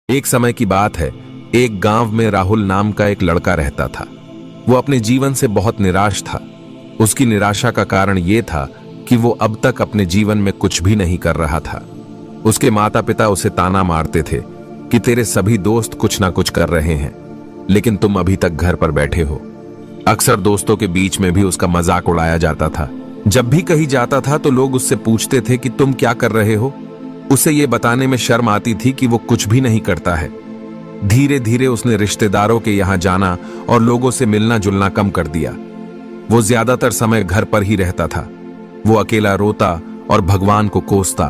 एक समय की बात है, एक गांव में राहुल नाम का एक लड़का रहता था। वो अपने जीवन से बहुत निराश था। उसकी निराशा का कारण यह था कि वो अब तक अपने जीवन में कुछ भी नहीं कर रहा था। उसके माता पिता उसे ताना मारते थे कि तेरे सभी दोस्त कुछ ना कुछ कर रहे हैं, लेकिन तुम अभी तक घर पर बैठे हो। अक्सर दोस्तों के बीच में भी उसका मजाक उड़ाया जाता था। जब भी कहीं जाता था तो लोग उससे पूछते थे कि तुम क्या कर रहे हो। उसे ये बताने में शर्म आती थी कि वो कुछ भी नहीं करता है। धीरे धीरे उसने रिश्तेदारों के यहां जाना और लोगों से मिलना जुलना कम कर दिया। वो ज्यादातर समय घर पर ही रहता था। वो अकेला रोता और भगवान को कोसता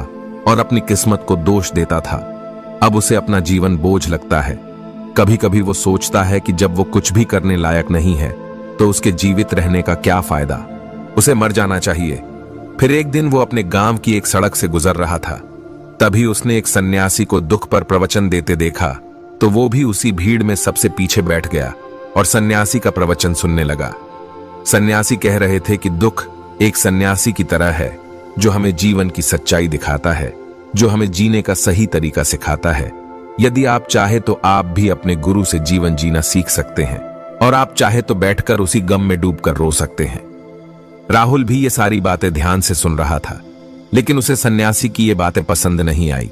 और अपनी किस्मत को दोष देता था। अब उसे अपना जीवन बोझ लगता है। कभी कभी वो सोचता है कि जब वो कुछ भी करने लायक नहीं है तो उसके जीवित रहने का क्या फायदा, उसे मर जाना चाहिए। फिर एक दिन वो अपने गांव की एक सड़क से गुजर रहा था। तभी उसने एक सन्यासी को दुख पर प्रवचन देते देखा, तो वो भी उसी भीड़ में सबसे पीछे बैठ गया और सन्यासी का प्रवचन सुनने लगा। सन्यासी कह रहे थे कि दुख एक सन्यासी की तरह है जो हमें जीवन की सच्चाई दिखाता है, जो हमें जीने का सही तरीका सिखाता है। यदि आप चाहे तो आप भी अपने गुरु से जीवन जीना सीख सकते हैं, और आप चाहे तो बैठकर उसी गम में डूबकर रो सकते हैं। राहुल भी ये सारी बातें ध्यान से सुन रहा था, लेकिन उसे सन्यासी की ये बातें पसंद नहीं आई।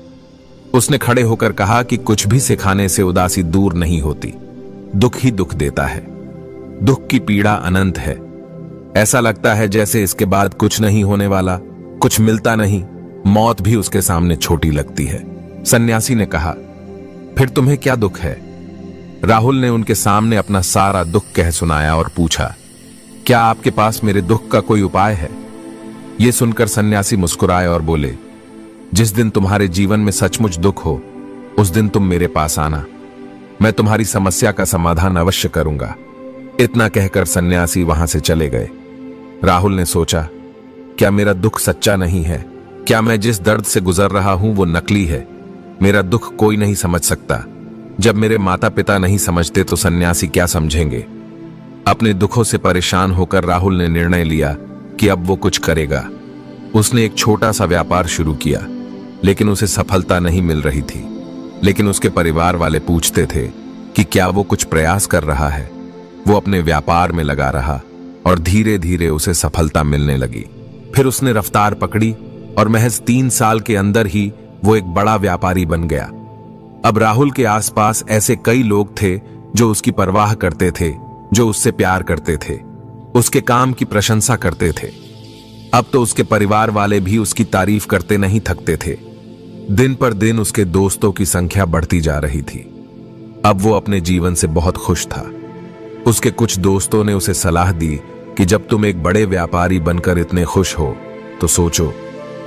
उसने खड़े होकर कहा कि कुछ भी सिखाने से उदासी दूर नहीं होती, दुख ही दुख देता है। दुख की पीड़ा अनंत है। ऐसा लगता है जैसे इसके बाद कुछ नहीं होने वाला, कुछ मिलता नहीं, मौत भी उसके सामने छोटी लगती है। सन्यासी ने कहा, फिर तुम्हें क्या दुख है? राहुल ने उनके सामने अपना सारा दुख कह सुनाया और पूछा, क्या आपके पास मेरे दुख का कोई उपाय है? यह सुनकर सन्यासी मुस्कुराए और बोले, जिस दिन तुम्हारे जीवन में सचमुच दुख हो उस दिन तुम मेरे पास आना, मैं तुम्हारी समस्या का समाधान अवश्य करूंगा। इतना कहकर सन्यासी वहां से चले गए। राहुल ने सोचा, क्या मेरा दुख सच्चा नहीं है? क्या मैं जिस दर्द से गुजर रहा हूं वो नकली है? मेरा दुख कोई नहीं समझ सकता। जब मेरे माता पिता नहीं समझते तो सन्यासी क्या समझेंगे? अपने दुखों से परेशान होकर राहुल ने निर्णय लिया कि अब वो कुछ करेगा। उसने एक छोटा सा व्यापार शुरू किया, लेकिन उसे सफलता नहीं मिल रही थी। लेकिन उसके परिवार वाले पूछते थे कि क्या वो कुछ प्रयास कर रहा है। वो अपने व्यापार में लगा रहा और धीरे धीरे उसे सफलता मिलने लगी। फिर उसने रफ्तार पकड़ी और महज 3 साल के अंदर ही वो एक बड़ा व्यापारी बन गया। अब राहुल के आसपास ऐसे कई लोग थे जो उसकी परवाह करते थे, जो उससे प्यार करते थे, उसके काम की प्रशंसा करते थे। अब तो उसके परिवार वाले भी उसकी तारीफ करते नहीं थकते थे। दिन पर दिन उसके दोस्तों की संख्या बढ़ती जा रही थी। अब वो अपने जीवन से बहुत खुश था। उसके कुछ दोस्तों ने उसे सलाह दी कि जब तुम एक बड़े व्यापारी बनकर इतने खुश हो तो सोचो,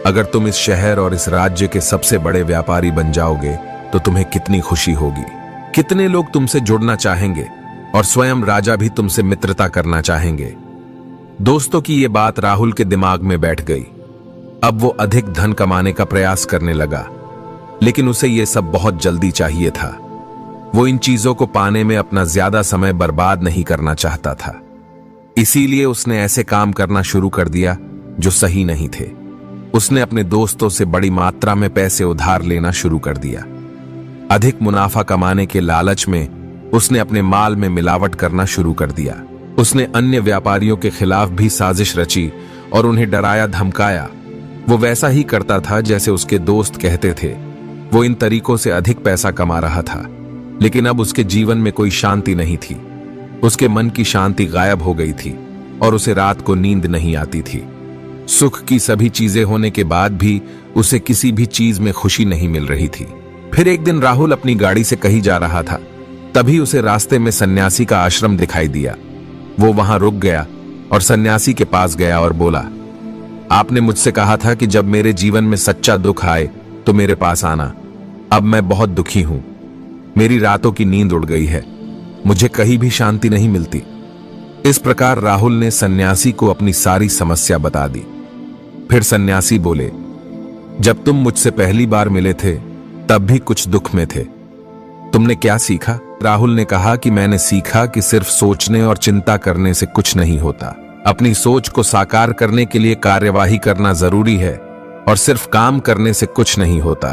अगर तुम इस शहर और इस राज्य के सबसे बड़े व्यापारी बन जाओगे तो तुम्हें कितनी खुशी होगी। कितने लोग तुमसे जुड़ना चाहेंगे और स्वयं राजा भी तुमसे मित्रता करना चाहेंगे। दोस्तों की यह बात राहुल के दिमाग में बैठ गई। अब वो अधिक धन कमाने का प्रयास करने लगा, लेकिन उसे यह सब बहुत जल्दी चाहिए था। वो इन चीजों को पाने में अपना ज्यादा समय बर्बाद नहीं करना चाहता था। इसीलिए उसने ऐसे काम करना शुरू कर दिया जो सही नहीं थे। उसने अपने दोस्तों से बड़ी मात्रा में पैसे उधार लेना शुरू कर दिया। अधिक मुनाफा कमाने के लालच में उसने अपने माल में मिलावट करना शुरू कर दिया। उसने अन्य व्यापारियों के खिलाफ भी साजिश रची और उन्हें डराया धमकाया। वो वैसा ही करता था जैसे उसके दोस्त कहते थे। वो इन तरीकों से अधिक पैसा कमा रहा था, लेकिन अब उसके जीवन में कोई शांति नहीं थी। उसके मन की शांति गायब हो गई थी और उसे रात को नींद नहीं आती थी। सुख की सभी चीजें होने के बाद भी उसे किसी भी चीज में खुशी नहीं मिल रही थी। फिर एक दिन राहुल अपनी गाड़ी से कहीं जा रहा था। तभी उसे रास्ते में सन्यासी का आश्रम दिखाई दिया। वो वहां रुक गया और सन्यासी के पास गया और बोला, आपने मुझसे कहा था कि जब मेरे जीवन में सच्चा दुख आए तो मेरे पास आना। अब मैं बहुत दुखी हूं। मेरी रातों की नींद उड़ गई है। मुझे कहीं भी शांति नहीं मिलती। इस प्रकार राहुल ने सन्यासी को अपनी सारी समस्या बता दी। फिर सन्यासी बोले, जब तुम मुझसे पहली बार मिले थे तब भी कुछ दुख में थे। तुमने क्या सीखा? राहुल ने कहा कि मैंने सीखा कि सिर्फ सोचने और चिंता करने से कुछ नहीं होता। अपनी सोच को साकार करने के लिए कार्यवाही करना जरूरी है और सिर्फ काम करने से कुछ नहीं होता।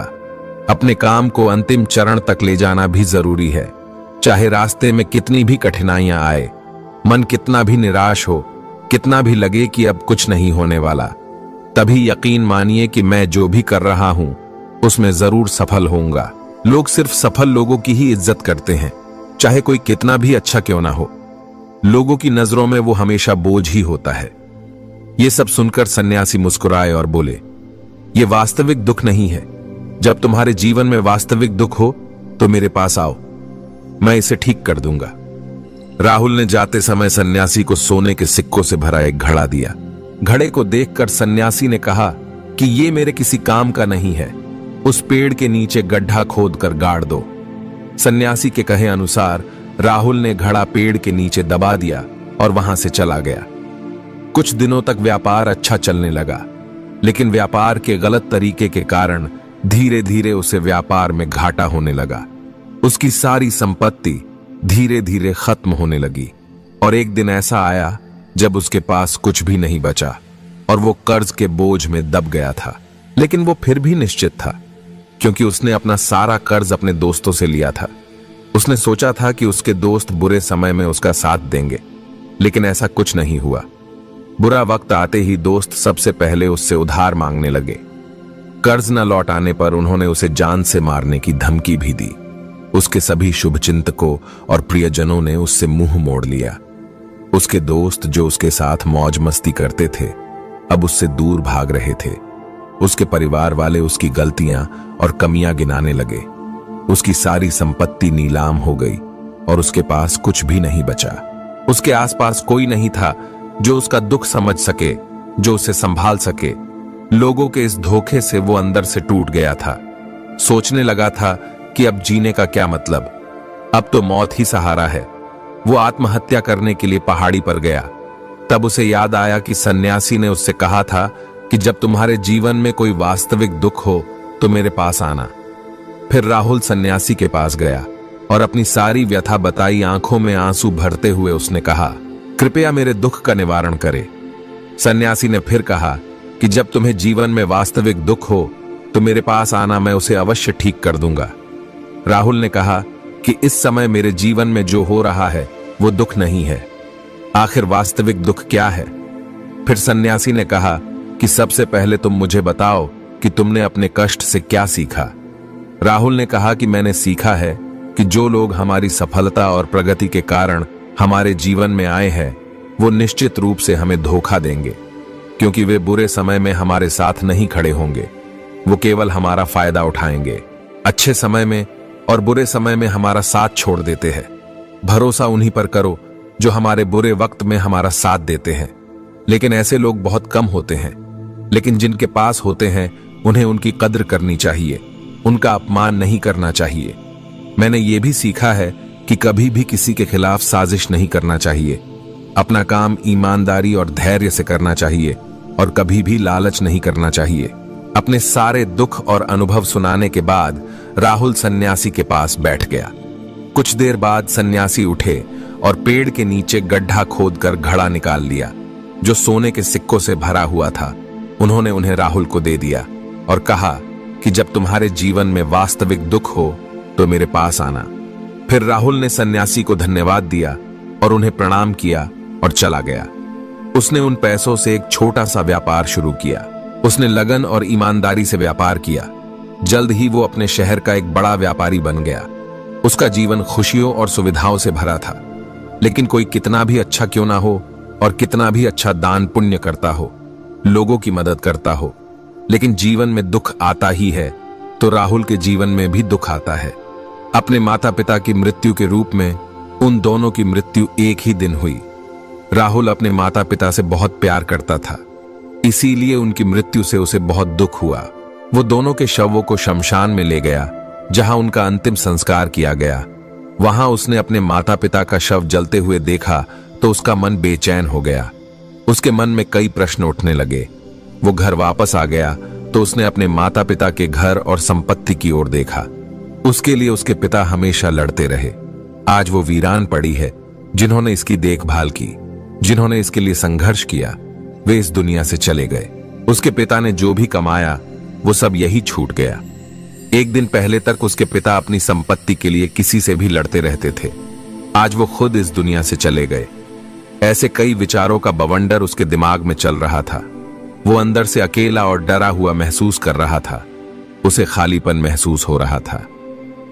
अपने काम को अंतिम चरण तक ले जाना भी जरूरी है। चाहे रास्ते में कितनी भी कठिनाइयां आए, मन कितना भी निराश हो, कितना भी लगे कि अब कुछ नहीं होने वाला, तभी यकीन मानिए कि मैं जो भी कर रहा हूं उसमें जरूर सफल होऊंगा। लोग सिर्फ सफल लोगों की ही इज्जत करते हैं, चाहे कोई कितना भी अच्छा क्यों ना हो। लोगों की नजरों में वो हमेशा बोझ ही होता है। ये सब सुनकर सन्यासी मुस्कुराए और बोले, ये वास्तविक दुख नहीं है। जब तुम्हारे जीवन में वास्तविक दुख हो तो मेरे पास आओ, मैं इसे ठीक कर दूंगा। राहुल ने जाते समय सन्यासी को सोने के सिक्कों से भरा एक घड़ा दिया। घड़े को देखकर सन्यासी ने कहा कि ये मेरे किसी काम का नहीं है, उस पेड़ के नीचे गड्ढा खोद कर गाड़ दो। सन्यासी के कहे अनुसार राहुल ने घड़ा पेड़ के नीचे दबा दिया और वहां से चला गया। कुछ दिनों तक व्यापार अच्छा चलने लगा, लेकिन व्यापार के गलत तरीके के कारण धीरे धीरे उसे व्यापार में घाटा होने लगा। उसकी सारी संपत्ति धीरे धीरे खत्म होने लगी और एक दिन ऐसा आया जब उसके पास कुछ भी नहीं बचा और वो कर्ज के बोझ में दब गया था। लेकिन वो फिर भी निश्चित था, क्योंकि उसने अपना सारा कर्ज अपने दोस्तों से लिया था। उसने सोचा था कि उसके दोस्त बुरे समय में उसका साथ देंगे, लेकिन ऐसा कुछ नहीं हुआ। बुरा वक्त आते ही दोस्त सबसे पहले उससे उधार मांगने लगे। कर्ज न लौट आने पर उन्होंने उसे जान से मारने की धमकी भी दी। उसके सभी शुभचिंतकों और प्रियजनों ने उससे मुंह मोड़ लिया। उसके दोस्त जो उसके साथ मौज मस्ती करते थे, अब उससे दूर भाग रहे थे। उसके परिवार वाले उसकी गलतियां और कमियां गिनाने लगे। उसकी सारी संपत्ति नीलाम हो गई और उसके पास कुछ भी नहीं बचा। उसके आसपास कोई नहीं था जो उसका दुख समझ सके, जो उसे संभाल सके। लोगों के इस धोखे से वो अंदर से टूट गया था। सोचने लगा था कि अब जीने का क्या मतलब, अब तो मौत ही सहारा है। वो आत्महत्या करने के लिए पहाड़ी पर गया। तब उसे याद आया कि सन्यासी ने उससे कहा था कि जब तुम्हारे जीवन में कोई वास्तविक दुख हो तो मेरे पास आना। फिर राहुल सन्यासी के पास गया और अपनी सारी व्यथा बताई। आंखों में आंसू भरते हुए उसने कहा, कृपया मेरे दुख का निवारण करे। सन्यासी ने फिर कहा कि जब तुम्हें जीवन में वास्तविक दुख हो तो मेरे पास आना, मैं उसे अवश्य ठीक कर दूंगा। राहुल ने कहा कि इस समय मेरे जीवन में जो हो रहा है वो दुख नहीं है, आखिर वास्तविक दुख क्या है? फिर सन्यासी ने कहा कि सबसे पहले तुम मुझे बताओ कि तुमने अपने कष्ट से क्या सीखा। राहुल ने कहा कि मैंने सीखा है कि जो लोग हमारी सफलता और प्रगति के कारण हमारे जीवन में आए हैं, वो निश्चित रूप से हमें धोखा देंगे, क्योंकि वे बुरे समय में हमारे साथ नहीं खड़े होंगे। वो केवल हमारा फायदा उठाएंगे। अच्छे समय में और बुरे समय में हमारा साथ छोड़ देते हैं। भरोसा उन्हीं पर करो जो हमारे बुरे वक्त में हमारा साथ देते हैं। लेकिन ऐसे लोग बहुत कम होते हैं, लेकिन जिनके पास होते हैं उन्हें उनकी कद्र करनी चाहिए, उनका अपमान नहीं करना चाहिए। मैंने ये भी सीखा है कि कभी भी किसी के खिलाफ साजिश नहीं करना चाहिए। अपना काम ईमानदारी और धैर्य से करना चाहिए और कभी भी लालच नहीं करना चाहिए। अपने सारे दुख और अनुभव सुनाने के बाद राहुल सन्यासी के पास बैठ गया। कुछ देर बाद सन्यासी उठे और पेड़ के नीचे गड्ढा खोदकर घड़ा निकाल लिया, जो सोने के सिक्कों से भरा हुआ था। उन्होंने उन्हें राहुल को दे दिया और कहा कि जब तुम्हारे जीवन में वास्तविक दुख हो तो मेरे पास आना। फिर राहुल ने सन्यासी को धन्यवाद दिया और उन्हें प्रणाम किया और चला गया। उसने उन पैसों से एक छोटा सा व्यापार शुरू किया। उसने लगन और ईमानदारी से व्यापार किया। जल्द ही वो अपने शहर का एक बड़ा व्यापारी बन गया। उसका जीवन खुशियों और सुविधाओं से भरा था। लेकिन कोई कितना भी अच्छा क्यों ना हो और कितना भी अच्छा दान पुण्य करता हो, लोगों की मदद करता हो, लेकिन जीवन में दुख आता ही है, तो राहुल के जीवन में भी दुख आता है। अपने माता पिता की मृत्यु के रूप में उन दोनों की मृत्यु एक ही दिन हुई। राहुल अपने माता पिता से बहुत प्यार करता था, इसीलिए उनकी मृत्यु से उसे बहुत दुख हुआ। वो दोनों के शवों को शमशान में ले गया, जहां उनका अंतिम संस्कार किया गया। वहां उसने अपने माता पिता का शव जलते हुए देखा तो उसका मन बेचैन हो गया। उसके मन में कई प्रश्न उठने लगे। वो घर वापस आ गया तो उसने अपने माता पिता के घर और संपत्ति की ओर देखा। उसके लिए उसके पिता हमेशा लड़ते रहे। आज वो वीरान पड़ी है। जिन्होंने इसकी देखभाल की, जिन्होंने इसके लिए संघर्ष किया, वे इस दुनिया से चले गए। उसके पिता ने जो भी कमाया वो सब यही छूट गया। एक दिन पहले तक उसके पिता अपनी संपत्ति के लिए किसी से भी लड़ते रहते थे। आज वो खुद इस दुनिया से चले गए। ऐसे कई विचारों का बवंडर उसके दिमाग में चल रहा था। वो अंदर से अकेला और डरा हुआ महसूस कर रहा था। उसे खालीपन महसूस हो रहा था।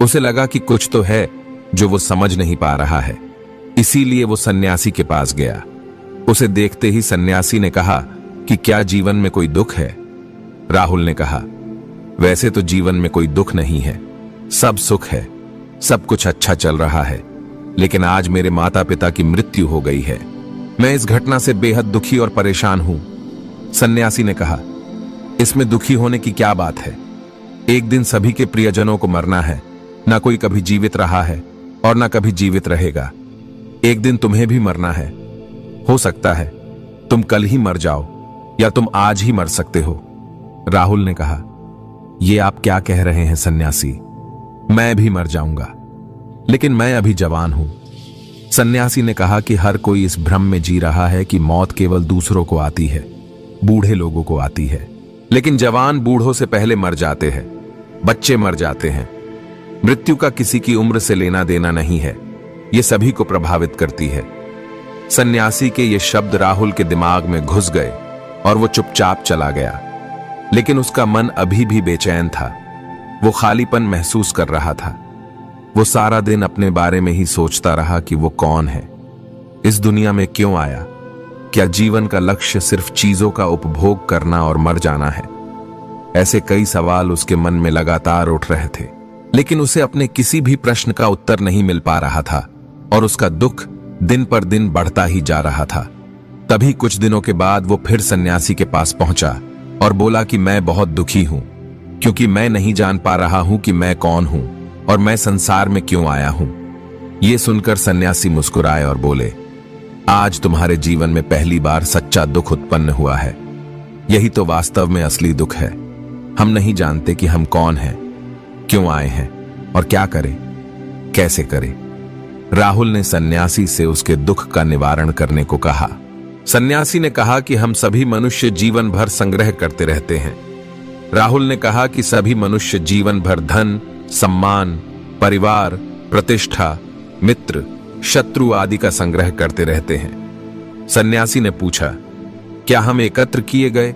उसे लगा कि कुछ तो है जो वो समझ नहीं पा रहा है। इसीलिए वो सन्यासी के पास गया। उसे देखते ही सन्यासी ने कहा कि क्या जीवन में कोई दुख है? राहुल ने कहा, वैसे तो जीवन में कोई दुख नहीं है, सब सुख है, सब कुछ अच्छा चल रहा है। लेकिन आज मेरे माता पिता की मृत्यु हो गई है। मैं इस घटना से बेहद दुखी और परेशान हूं। सन्यासी ने कहा, इसमें दुखी होने की क्या बात है? एक दिन सभी के प्रियजनों को मरना है। ना कोई कभी जीवित रहा है और ना कभी जीवित रहेगा। एक दिन तुम्हें भी मरना है। हो सकता है तुम कल ही मर जाओ या तुम आज ही मर सकते हो। राहुल ने कहा, ये आप क्या कह रहे हैं सन्यासी? मैं भी मर जाऊंगा, लेकिन मैं अभी जवान हूं। सन्यासी ने कहा कि हर कोई इस भ्रम में जी रहा है कि मौत केवल दूसरों को आती है, बूढ़े लोगों को आती है। लेकिन जवान बूढ़ों से पहले मर जाते हैं, बच्चे मर जाते हैं। मृत्यु का किसी की उम्र से लेना देना नहीं है, ये सभी को प्रभावित करती है। सन्यासी के ये शब्द राहुल के दिमाग में घुस गए और वो चुपचाप चला गया। लेकिन उसका मन अभी भी बेचैन था। वो खालीपन महसूस कर रहा था। वो सारा दिन अपने बारे में ही सोचता रहा कि वो कौन है, इस दुनिया में क्यों आया। क्या जीवन का लक्ष्य सिर्फ चीजों का उपभोग करना और मर जाना है? ऐसे कई सवाल उसके मन में लगातार उठ रहे थे, लेकिन उसे अपने किसी भी प्रश्न का उत्तर नहीं मिल पा रहा था और उसका दुख दिन पर दिन बढ़ता ही जा रहा था। तभी कुछ दिनों के बाद वो फिर सन्यासी के पास पहुंचा और बोला कि मैं बहुत दुखी हूं, क्योंकि मैं नहीं जान पा रहा हूं कि मैं कौन हूं और मैं संसार में क्यों आया हूं। ये सुनकर सन्यासी मुस्कुराए और बोले, आज तुम्हारे जीवन में पहली बार सच्चा दुख उत्पन्न हुआ है। यही तो वास्तव में असली दुख है। हम नहीं जानते कि हम कौन हैं, क्यों आए हैं और क्या करें, कैसे करें। राहुल ने सन्यासी से उसके दुख का निवारण करने को कहा। सन्यासी ने कहा कि हम सभी मनुष्य जीवन भर संग्रह करते रहते हैं। राहुल ने कहा कि सभी मनुष्य जीवन भर धन, सम्मान, परिवार, प्रतिष्ठा, मित्र, शत्रु आदि का संग्रह करते रहते हैं। सन्यासी ने पूछा, क्या हम एकत्र किए गए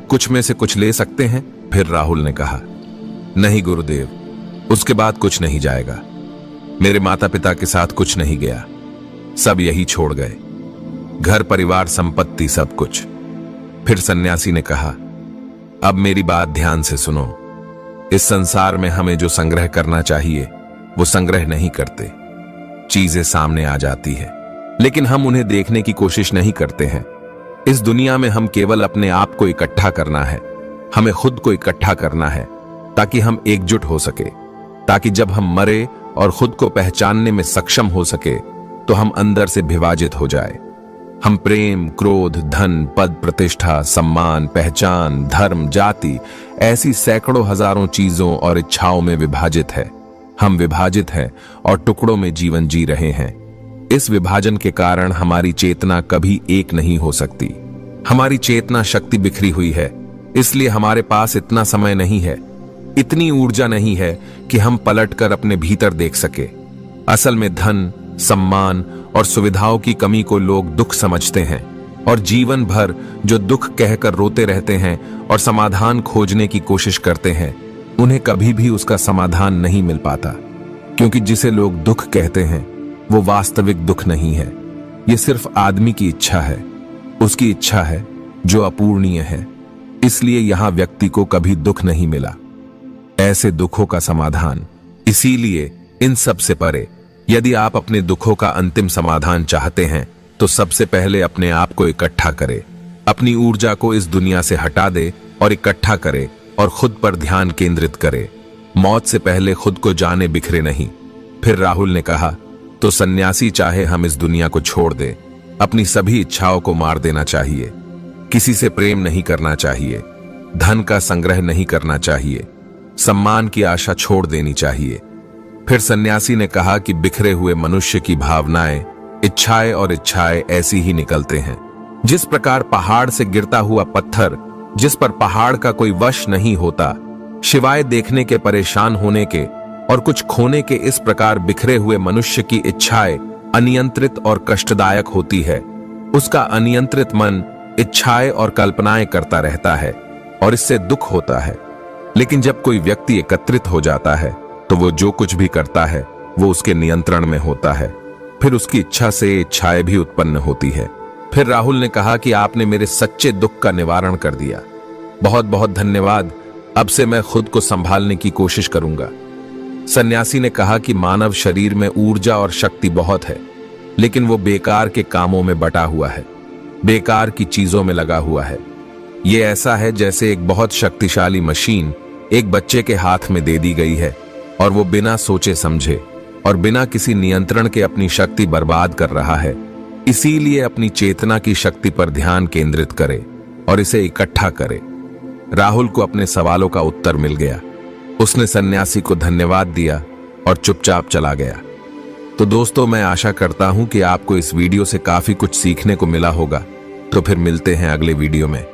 कुछ में से कुछ ले सकते हैं? फिर राहुल ने कहा, नहीं गुरुदेव, उसके बाद कुछ नहीं जाएगा। मेरे माता पिता के साथ कुछ नहीं गया, सब यही छोड़ गए, घर परिवार संपत्ति सब कुछ। फिर सन्यासी ने कहा, अब मेरी बात ध्यान से सुनो। इस संसार में हमें जो संग्रह करना चाहिए वो संग्रह नहीं करते। चीजें सामने आ जाती है, लेकिन हम उन्हें देखने की कोशिश नहीं करते हैं। इस दुनिया में हम केवल अपने आप को इकट्ठा करना है। हमें खुद को इकट्ठा करना है ताकि हम एकजुट हो सके, ताकि जब हम मरे और खुद को पहचानने में सक्षम हो सके तो हम अंदर से विभाजित हो जाए। हम प्रेम, क्रोध, धन, पद, प्रतिष्ठा, सम्मान, पहचान, धर्म, जाति, ऐसी सैकड़ों हजारों चीजों और इच्छाओं में विभाजित है। हम विभाजित हैं और टुकड़ों में जीवन जी रहे हैं। इस विभाजन के कारण हमारी चेतना कभी एक नहीं हो सकती। हमारी चेतना शक्ति बिखरी हुई है, इसलिए हमारे पास इतना समय नहीं है, इतनी ऊर्जा नहीं है कि हम पलटकर अपने भीतर देख सके। असल में धन, सम्मान और सुविधाओं की कमी को लोग दुख समझते हैं और जीवन भर जो दुख कहकर रोते रहते हैं और समाधान खोजने की कोशिश करते हैं, उन्हें कभी भी उसका समाधान नहीं मिल पाता, क्योंकि जिसे लोग दुख कहते हैं वो वास्तविक दुख नहीं है। ये सिर्फ आदमी की इच्छा है, उसकी इच्छा है जो अपूर्णीय है। इसलिए यहां व्यक्ति को कभी दुख नहीं मिला। ऐसे दुखों का समाधान, इसीलिए इन सब से परे, यदि आप अपने दुखों का अंतिम समाधान चाहते हैं तो सबसे पहले अपने आप को इकट्ठा करें। अपनी ऊर्जा को इस दुनिया से हटा दे और इकट्ठा करे और खुद पर ध्यान केंद्रित करे। मौत से पहले खुद को जाने बिखरे नहीं। फिर राहुल ने कहा, तो सन्यासी चाहे हम इस दुनिया को छोड़ दे, अपनी सभी इच्छाओं को मार देना चाहिए। किसी से प्रेम नहीं करना चाहिए, धन का संग्रह नहीं करना चाहिए, सम्मान की आशा छोड़ देनी चाहिए। फिर सन्यासी ने कहा कि बिखरे हुए मनुष्य की भावनाएं, इच्छाएं और इच्छाएं ऐसी ही निकलते हैं। जिस प्रकार पहाड़ से गिरता हुआ पत्थर जिस पर पहाड़ का कोई वश नहीं होता, शिवाय देखने के परेशान होने के और कुछ खोने के इस प्रकार बिखरे हुए मनुष्य की इच्छाएं अनियंत्रित और कष्टदायक होती है। उसका अनियंत्रित मन इच्छाएं और कल्पनाएं करता रहता है और इससे दुख होता है। लेकिन जब कोई व्यक्ति एकत्रित हो जाता है तो वो जो कुछ भी करता है वो उसके नियंत्रण में होता है। फिर उसकी इच्छा से इच्छाएं भी उत्पन्न होती है। फिर राहुल ने कहा कि आपने मेरे सच्चे दुख का निवारण कर दिया, बहुत बहुत धन्यवाद। अब से मैं खुद को संभालने की कोशिश करूंगा। सन्यासी ने कहा कि मानव शरीर में ऊर्जा और शक्ति बहुत है, लेकिन वो बेकार के कामों में बटा हुआ है, बेकार की चीजों में लगा हुआ है। ये ऐसा है जैसे एक बहुत शक्तिशाली मशीन एक बच्चे के हाथ में दे दी गई है और वो बिना सोचे समझे और बिना किसी नियंत्रण के अपनी शक्ति बर्बाद कर रहा है। इसीलिए अपनी चेतना की शक्ति पर ध्यान केंद्रित करे और इसे इकट्ठा करे। राहुल को अपने सवालों का उत्तर मिल गया। उसने सन्यासी को धन्यवाद दिया और चुपचाप चला गया। तो दोस्तों, मैं आशा करता हूं कि आपको इस वीडियो से काफी कुछ सीखने को मिला होगा। तो फिर मिलते हैं अगले वीडियो में।